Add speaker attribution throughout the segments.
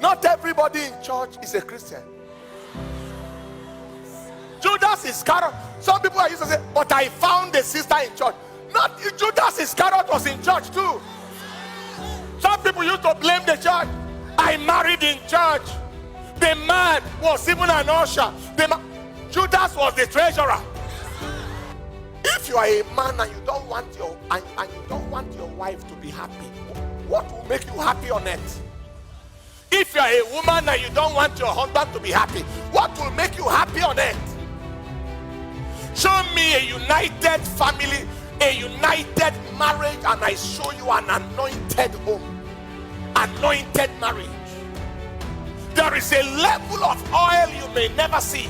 Speaker 1: Not everybody in church is a Christian. Judas Iscariot. Some people are used to say, but I found a sister in church. Not Judas Iscariot was in church too. Some people used to blame the church. I married in church. The man was even an usher. Judas was the treasurer. If you are a man and you don't want your wife to be happy, what will make you happy on earth? If you are a woman and you don't want your husband to be happy, what will make you happy on earth? Show me a united family, a united marriage, and I show you an anointed home, anointed marriage. There is a level of oil you may never see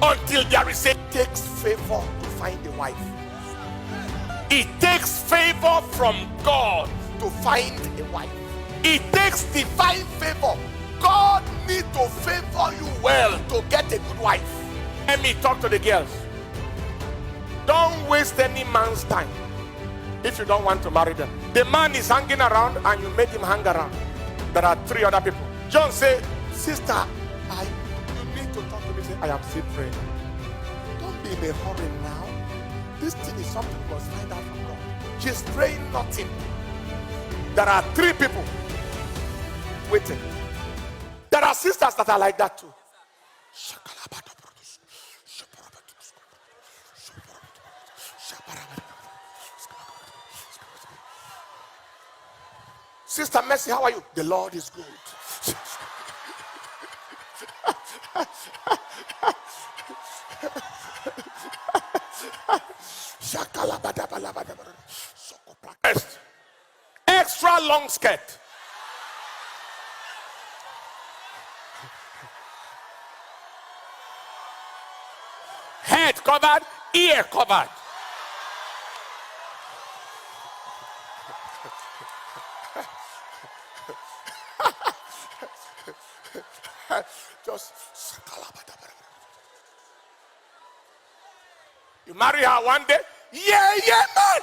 Speaker 1: until there is a takes favor to find a wife. It takes favor from God to find a wife. It takes divine favor. God needs to favor you well to get a good wife. Let me talk to the girls. Don't waste any man's time if you don't want to marry them. The man is hanging around and you made him hang around. There are 3 other people. John said, sister, you need to talk to me. Say, I am still praying. Don't be in a hurry now. This thing is something we must find out from God. She's praying nothing. There are 3 people waiting. There are sisters that are like that too. Sister Mercy, how are you? The Lord is good. Extra long skirt. Head covered, ear covered. Just you marry her one day, yeah, man.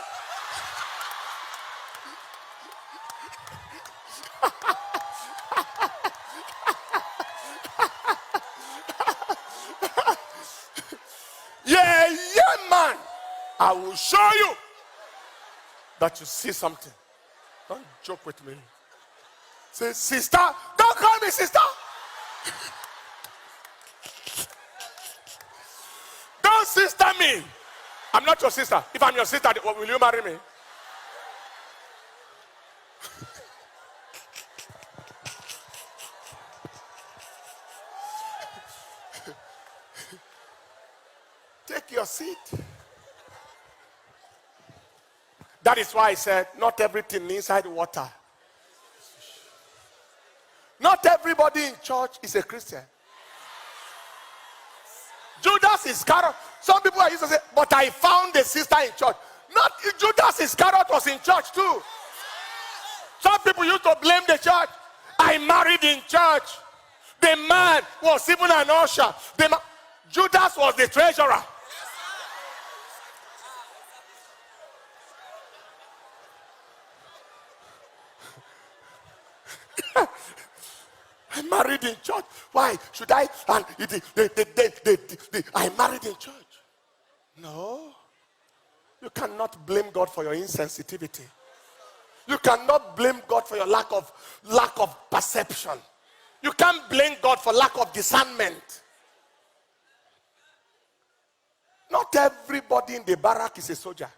Speaker 1: yeah, man. I will show you that you see something. Don't joke with me. Say, sister, don't call me sister. Don't sister me. I'm not your sister. If I'm your sister, will you marry me? Take your seat. That is why I said, not everything inside water. Not everybody in church is a Christian. Judas Iscariot. Some people are used to say, but I found a sister in church. Not Judas Iscariot was in church too. Some people used to blame the church. I married in church. The man was even an usher. Judas was the treasurer. I married in church. Why should I? And I married in church. No. You cannot blame God for your insensitivity. You cannot blame God for your lack of perception. You can't blame God for lack of discernment. Not everybody in the barrack is a soldier.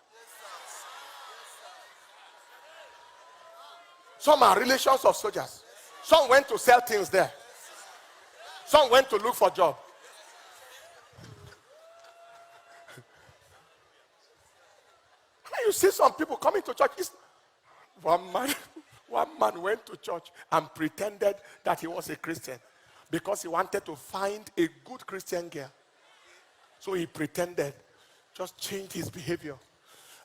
Speaker 1: Some are relations of soldiers. Some went to sell things there. Some went to look for a job. You see some people coming to church. One man went to church and pretended that he was a Christian because he wanted to find a good Christian girl. So he pretended, just changed his behavior.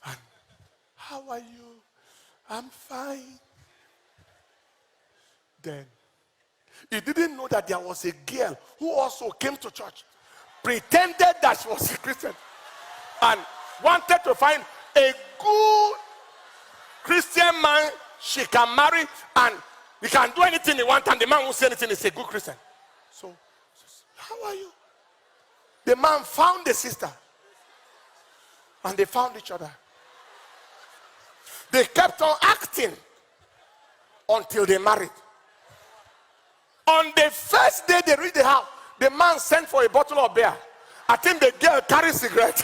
Speaker 1: And, how are you? I'm fine. Then he didn't know that there was a girl who also came to church, pretended that she was a Christian, and wanted to find a good Christian man she can marry and He can do anything he wants, and the man won't say anything. He's a good Christian. So, how are you? The man found the sister, and they found each other. They kept on acting until they married. On the first day they reached the house, the man sent for a bottle of beer. I think the girl carried cigarette.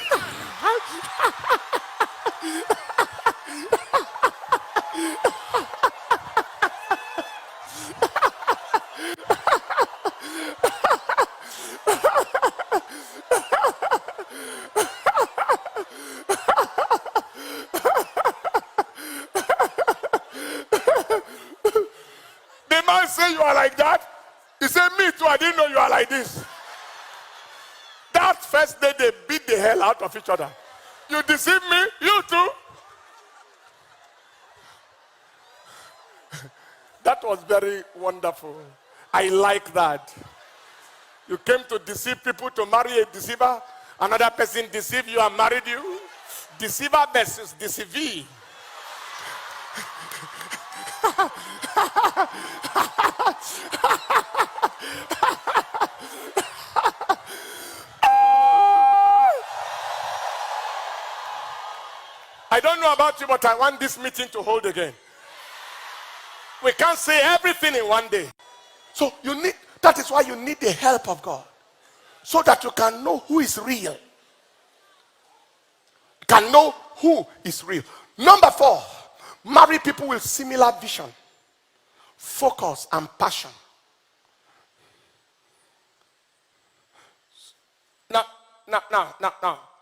Speaker 1: The man said, "You are like that?" He said, "Me too, I didn't know you are like this." That first day they beat the hell out of each other. "You deceive me, you too." That was very wonderful. I like that. You came to deceive people, to marry a deceiver. Another person deceived you and married you. Deceiver versus deceivee. I don't know about you, but I want this meeting to hold again. We can't say everything in one day. So that is why you need the help of God. So that you can know who is real. You can know who is real. Number 4, marry people with similar vision, focus, and passion. Now,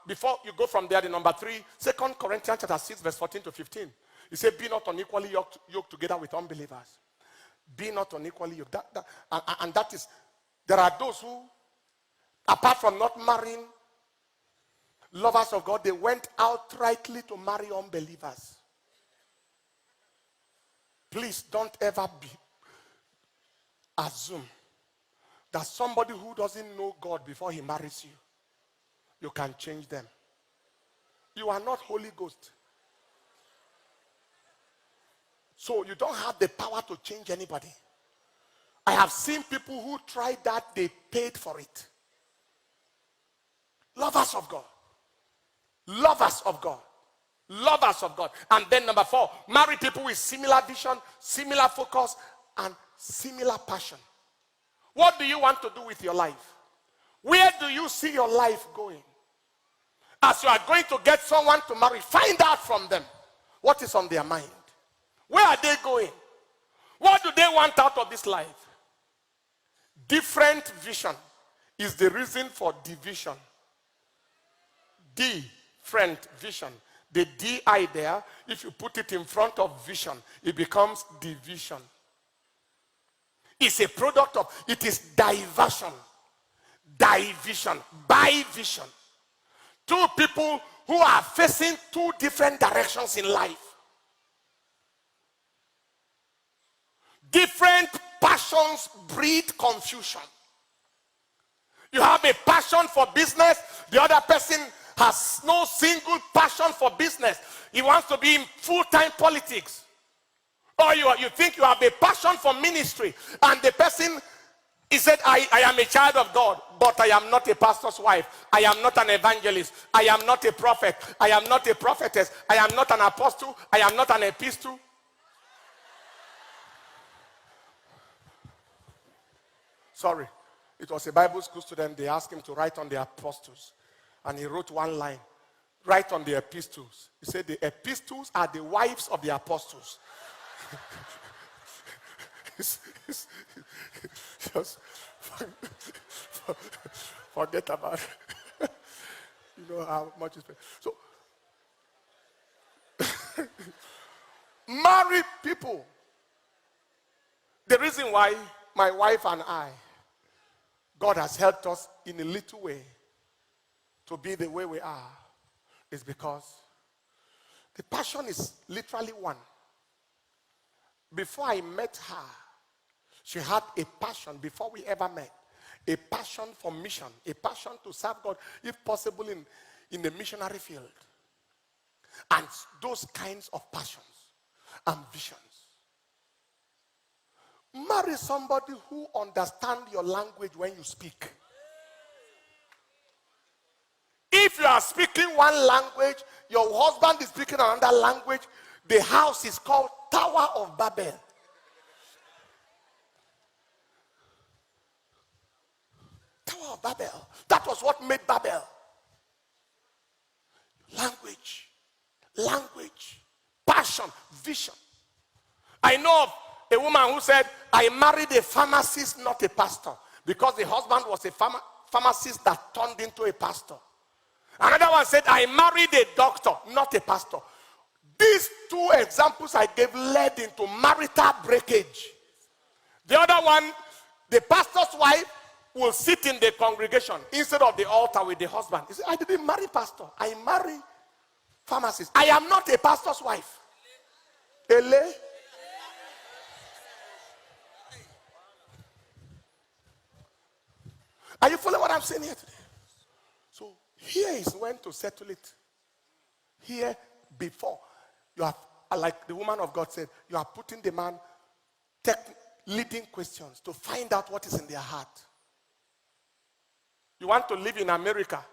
Speaker 1: before you go from there, the number 3, 2 Corinthians chapter 6, verse 14 to 15. He said, "Be not unequally yoked together with unbelievers." Be not unequally yoked. And that is, there are those who, apart from not marrying lovers of God, they went outrightly to marry unbelievers. Please don't ever assume that somebody who doesn't know God before he marries you, you can change them. You are not Holy Ghost. So you don't have the power to change anybody. I have seen people who tried that, they paid for it. Lovers of God. Lovers of God. Lovers of God. And then number 4, marry people with similar vision, similar focus, and similar passion. What do you want to do with your life? Where do you see your life going? As you are going to get someone to marry, find out from them what is on their mind. Where are they going? What do they want out of this life? Different vision is the reason for division. Different vision. The DI there, if you put it in front of vision, it becomes division. It's a product of, it is diversion. Division. By vision. Two people who are facing two different directions in life. Different passions breed confusion. You have a passion for business, the other person has no single passion for business. He wants to be in full-time politics. Or you think you have a passion for ministry, and the person, he said, I am a child of God, but I am not a pastor's wife. I am not an evangelist. I am not a prophet. I am not a prophetess. I am not an apostle. I am not an epistle. Sorry, it was a Bible school student. They asked him to write on the apostles, and he wrote one line: write on the epistles. He said the epistles are the wives of the apostles. Just forget about it. You know how much it's paid. So marry people. The reason why my wife and I, God has helped us in a little way to be the way we are, is because the passion is literally one. Before I met her, she had a passion, before we ever met, a passion for mission, a passion to serve God, if possible in the missionary field. And those kinds of passions and visions marry somebody who understands your language when you speak. If you are speaking one language, your husband is speaking another language, the house is called Tower of Babel. Tower of Babel. That was what made Babel. Language, passion, vision. I know of a woman who said, I married a pharmacist, not a pastor, because the husband was a pharmacist that turned into a pastor. Another one said, I married a doctor, not a pastor. These two examples I gave led into marital breakage. The other one, the pastor's wife will sit in the congregation instead of the altar with the husband. He said, I didn't marry pastor. I marry pharmacist. I am not a pastor's wife. Ele. Are you following what I'm saying here today? So here is when to settle it. Here, before you have, like the woman of God said, you are putting the man leading questions to find out what is in their heart. You want to live in America.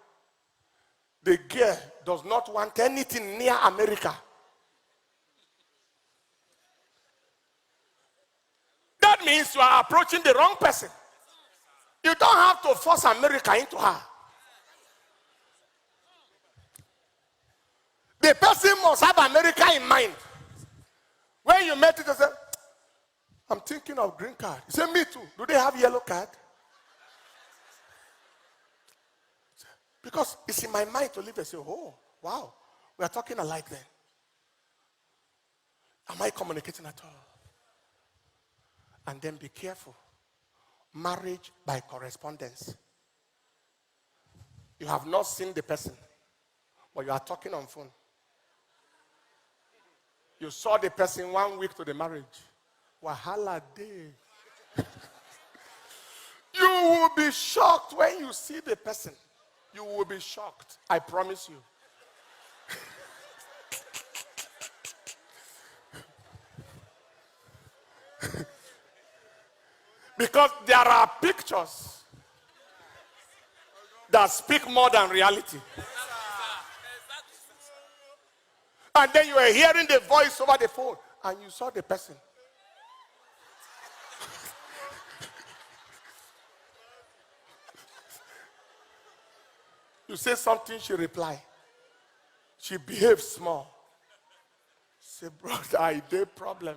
Speaker 1: The girl does not want anything near America. That means you are approaching the wrong person. You don't have to force America into her. The person must have America in mind. When you met it, you say, I'm thinking of green card. You say, me too. Do they have yellow card? Because it's in my mind to live and say, oh, wow, we are talking alike then. Am I communicating at all? And then be careful. Marriage by correspondence. You have not seen the person, but you are talking on phone. You saw the person 1 week to the marriage. Wahala day. You will be shocked when you see the person. You will be shocked. I promise you. Because there are pictures that speak more than reality. And then you are hearing the voice over the phone and you saw the person. You say something, she reply. She behaves small. Say, brother, I did problem.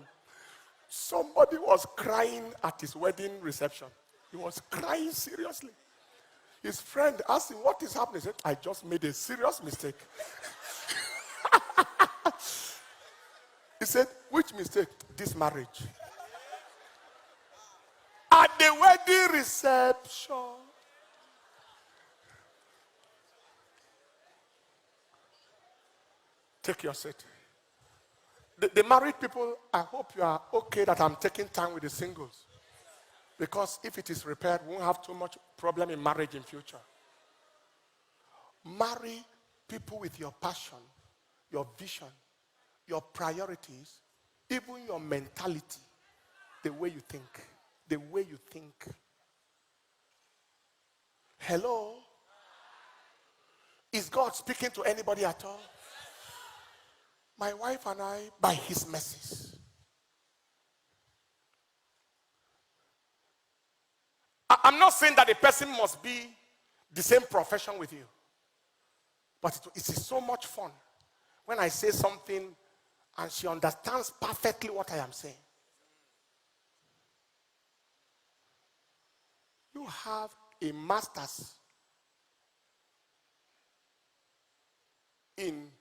Speaker 1: Somebody was crying at his wedding reception. He was crying seriously. His friend asked him, what is happening? He said, I just made a serious mistake. He said, which mistake? This marriage. At the wedding reception. Take your seat. The married people, I hope you are okay that I'm taking time with the singles. Because if it is repaired, we won't have too much problem in marriage in future. Marry people with your passion, your vision, your priorities, even your mentality, the way you think. The way you think. Hello? Is God speaking to anybody at all? My wife and I, by his mercies. I'm not saying that the person must be the same profession with you. But it is so much fun when I say something and she understands perfectly what I am saying. You have a master's in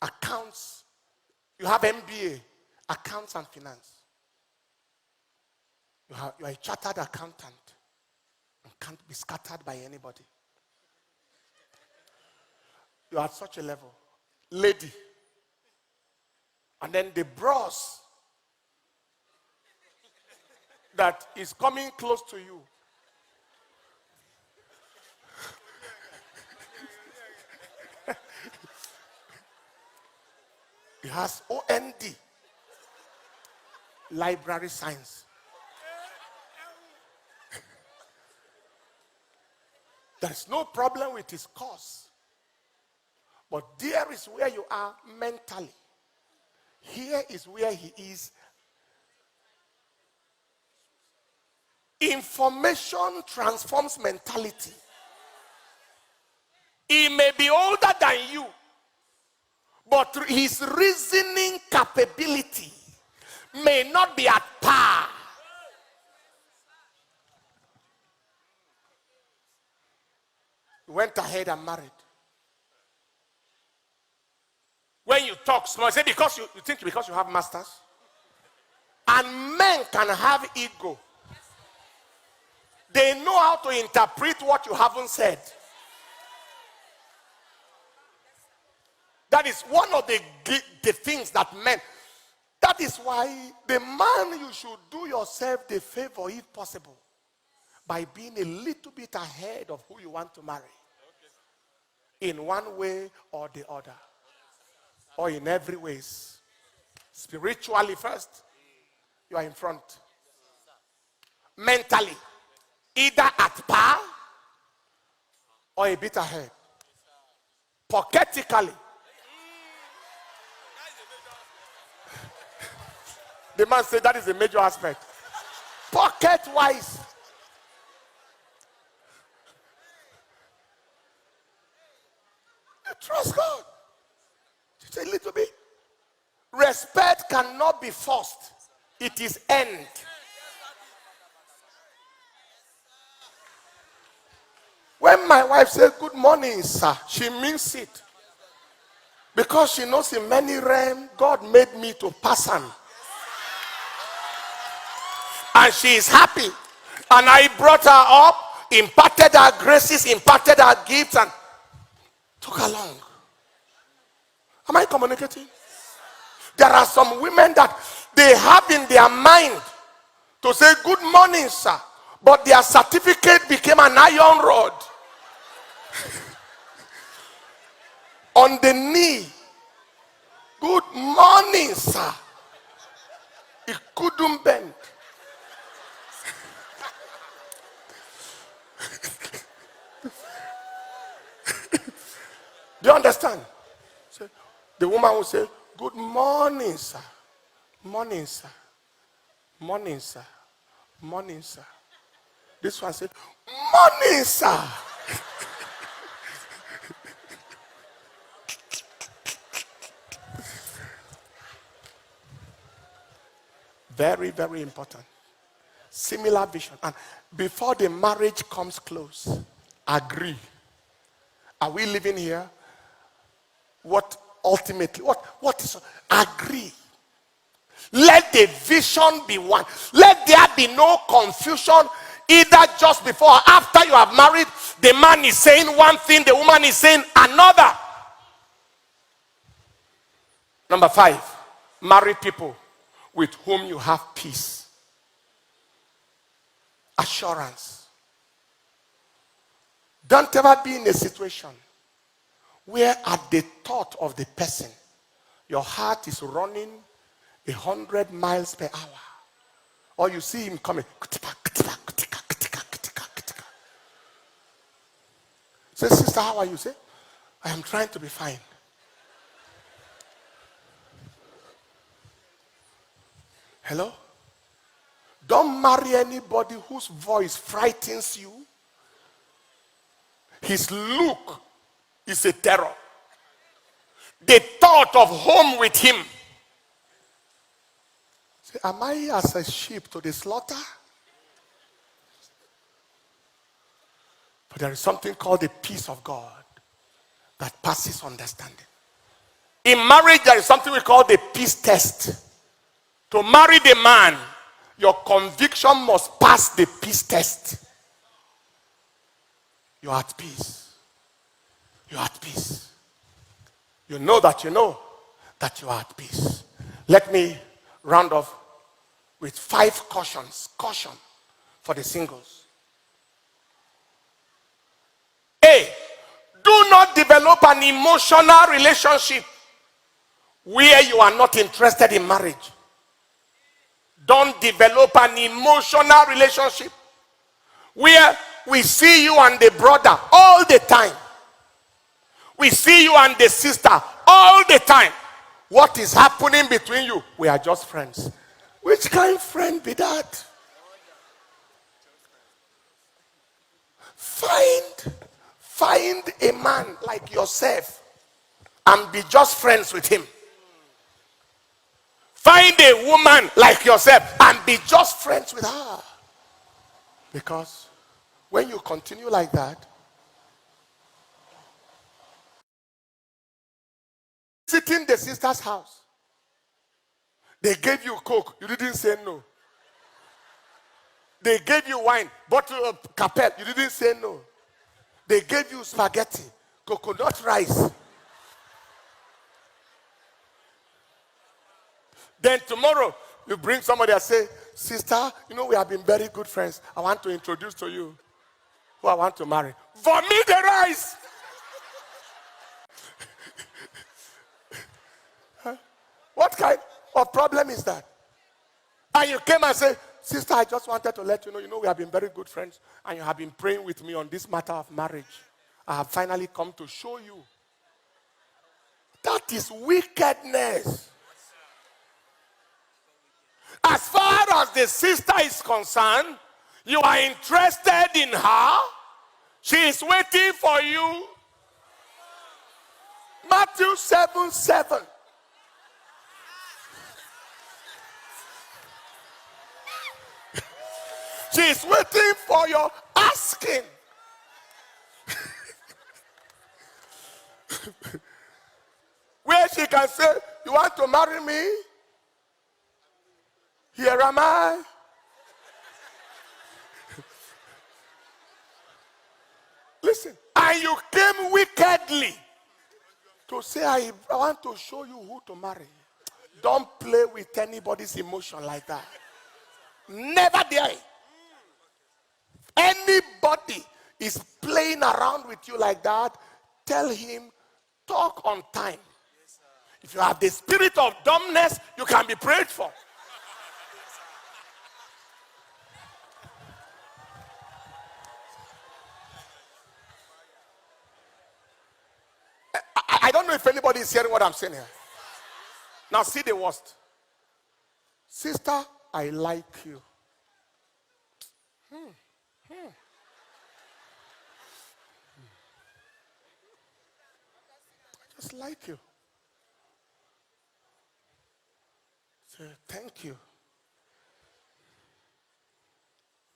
Speaker 1: accounts. You have MBA, accounts and finance. You are a chartered accountant and can't be scattered by anybody. You are at such a level. Lady. And then the bros that is coming close to you. He has OND, library science. There is no problem with his cause. But there is where you are mentally. Here is where he is. Information transforms mentality. He may be older than you, but his reasoning capability may not be at par. He went ahead and married. When you talk small, say because you think because you have masters. And men can have ego. They know how to interpret what you haven't said. That is one of the things that men. That is why the man, you should do yourself the favor if possible by being a little bit ahead of who you want to marry. In one way or the other. Or in every ways. Spiritually first, you are in front. Mentally, either at par or a bit ahead. Pocketically, the man said that is a major aspect. Pocket-wise, you trust God. Just a little bit. Respect cannot be forced. It is earned. When my wife says good morning, sir, she means it. Because she knows in many realms, God made me to pass on. And she is happy. And I brought her up, imparted her graces, imparted her gifts, and took her along. Am I communicating? There are some women that they have in their mind to say good morning, sir. But their certificate became an iron rod. On the knee. Good morning, sir. It couldn't bend. Do you understand? The woman will say, good morning, sir. Morning, sir. Morning, sir. Morning, sir. This one said, morning, sir. Very, very important. Similar vision. And before the marriage comes close, agree. Are we living here? What ultimately, what is, agree. Let the vision be one. Let there be no confusion either just before or after you have married. The man is saying one thing, the woman is saying another. Number 5, marry people with whom you have peace, assurance. Don't ever be in a situation where at the thought of the person, your heart is running 100 miles per hour. Or you see him coming. Say, sister, how are you? Say, I am trying to be fine. Hello? Don't marry anybody whose voice frightens you. His look is a terror. The thought of home with him. Say, am I as a sheep to the slaughter? But there is something called the peace of God that passes understanding. In marriage, there is something we call the peace test. To marry the man, your conviction must pass the peace test. You are at peace. You are at peace. You know that you are at peace. Let me round off with 5 cautions. Caution for the singles. A, do not develop an emotional relationship where you are not interested in marriage. Don't develop an emotional relationship where we see you and the brother all the time. We see you and the sister all the time. What is happening between you? We are just friends. Which kind of friend be that? Find a man like yourself and be just friends with him. Find a woman like yourself and be just friends with her. Because when you continue like that, sitting in the sister's house, they gave you Coke, you didn't say no. They gave you wine, bottle of Capel, you didn't say no. They gave you spaghetti, coconut rice. Then tomorrow, you bring somebody and say, sister, we have been very good friends. I want to introduce to you who I want to marry. Vomit the rice. What kind of problem is that? And you came and said, sister, I just wanted to let you know, we have been very good friends, and you have been praying with me on this matter of marriage. I have finally come to show you. That is wickedness. As far as the sister is concerned, you are interested in her. She is waiting for you. Matthew 7:7. She is waiting for your asking. Where she can say, you want to marry me? Here am I. Listen, and you came wickedly to say, I want to show you who to marry. Don't play with anybody's emotion like that. Never dare. Anybody is playing around with you like that, tell him, talk on time. If you have the spirit of dumbness, you can be prayed for. I don't know if anybody is hearing what I'm saying here. Now see the worst. Sister, I like you. I just like you. Say, thank you.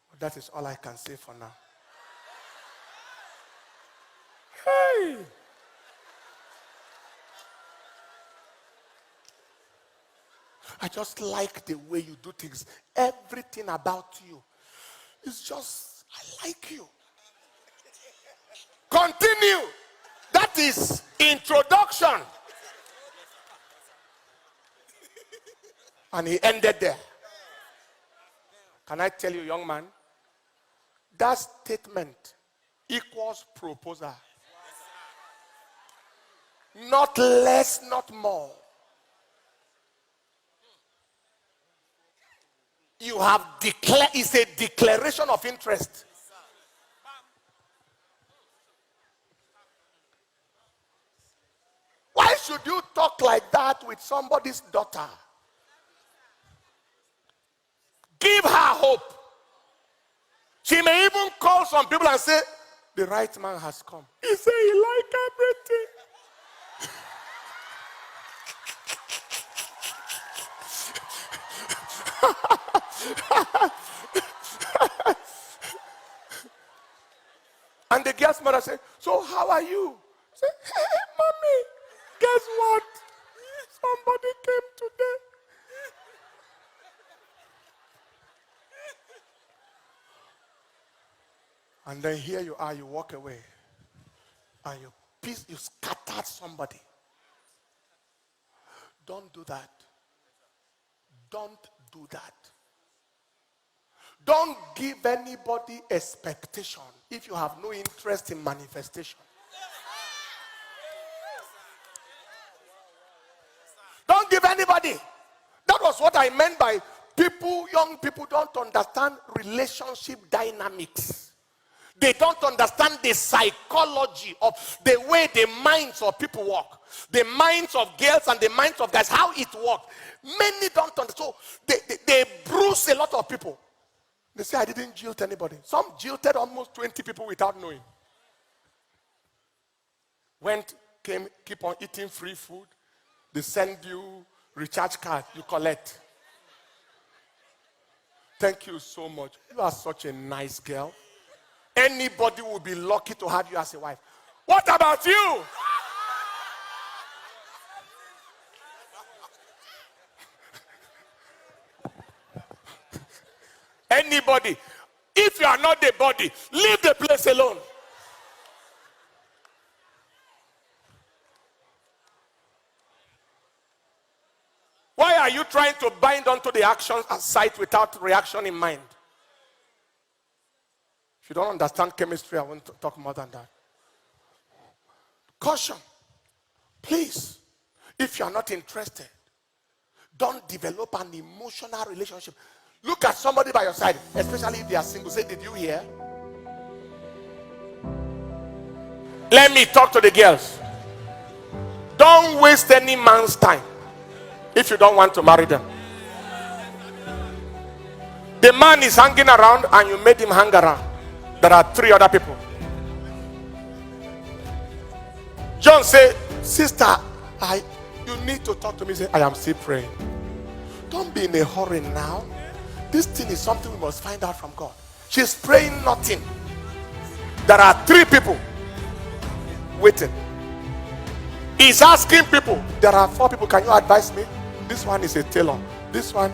Speaker 1: But that is all I can say for now. Hey! I just like the way you do things. Everything about you is just, I like you. Continue. That is introduction. And he ended there. Can I tell you, young man? That statement equals proposal. Not less, not more. You have declared, it's a declaration of interest. Why should you talk like that with somebody's daughter? Give her hope. She may even call some people and say, the right man has come. He said he liked everything. And the girl's mother said, so how are you? Say, hey, mommy, guess what? Somebody came today. And then here you are, you walk away. And you scattered somebody. Don't do that. Don't do that. Don't give anybody expectation if you have no interest in manifestation. Don't give anybody. That was what I meant by young people don't understand relationship dynamics. They don't understand the psychology of the way the minds of people work. The minds of girls and the minds of guys, how it works. Many don't understand. So they bruise a lot of people. They say, I didn't jilt anybody. Some jilted almost 20 people without knowing. Keep on eating free food. They send you recharge card, you collect. Thank you so much. You are such a nice girl. Anybody will be lucky to have you as a wife. What about you? Anybody. If you are not the body, leave the place alone. Why are you trying to bind onto the action site without reaction in mind? If you don't understand chemistry, I won't talk more than that. Caution. Please, if you are not interested, don't develop an emotional relationship. Look at somebody by your side, especially if they are single. Say, did you hear? Let me talk to the girls. Don't waste any man's time if you don't want to marry them. The man is hanging around and you made him hang around. There are 3 other people. John said, sister, you need to talk to me. Say, I am still praying. Don't be in a hurry now. This thing is something we must find out from God. She's praying nothing. There are 3 people waiting. He's asking people. There are 4 people. Can you advise me? This one is a tailor. This one